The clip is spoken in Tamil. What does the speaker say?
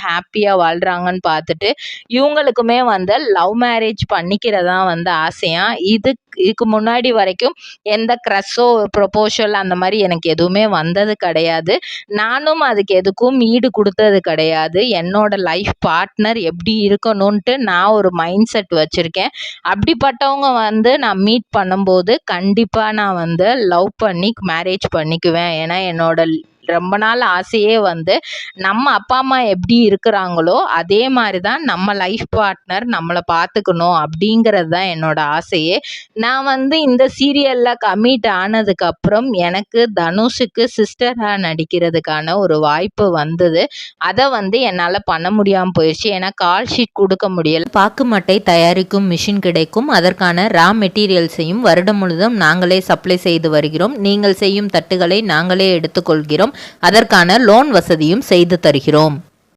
ஹாப்பியா வாழ்றாங்கன்னு பார்த்துட்டு இவங்களுக்குமே வந்து லவ் மேரேஜ் பண்ணிக்கிறதா வந்து ஆசையா. இதுக்கு முன்னாடி வரைக்கும் எந்த க்ரஷோ ப்ரொபோஷல் அந்த மாதிரி எனக்கு எதுவுமே வந்தது கிடையாது. நானும் அதுக்கு எதுக்கும் ஈடு கொடுத்தது கிடையாது. என்னோட லைஃப் பார்ட்னர் எப்படி இருக்கணும்ன்ட்டு நான் ஒரு மைண்ட் செட் வச்சுருக்கேன். அப்படிப்பட்டவங்க வந்து நான் மீட் பண்ணும்போது கண்டிப்பாக நான் வந்து லவ் பண்ணி மேரேஜ் பண்ணிக்குவேன். ஏன்னா என்னோட ரொம்ப நாள் ஆசையே வந்து நம்ம அப்பா அம்மா எப்படி இருக்கிறாங்களோ அதே மாதிரி தான் நம்ம லைஃப் பார்ட்னர் நம்மளை பார்த்துக்கணும் அப்படிங்கிறது தான் என்னோட ஆசையே. நான் வந்து இந்த சீரியலில் கமிட் ஆனதுக்கப்புறம் எனக்கு தனுஷுக்கு சிஸ்டராக நடிக்கிறதுக்கான ஒரு வாய்ப்பு வந்தது. அதை வந்து என்னால் பண்ண முடியாமல் போயிடுச்சு. ஏன்னா கால் ஷீட் கொடுக்க முடியலை. பாக்கு மட்டை தயாரிக்கும் மிஷின் கிடைக்கும். அதற்கான ரா மெட்டீரியல்ஸையும் வருடம் முழுதும் நாங்களே சப்ளை செய்து வருகிறோம். நீங்கள் செய்யும் தட்டுகளை நாங்களே எடுத்துக்கொள்கிறோம். அதற்கான லோன் வசதியும் செய்து தருகிறோம்.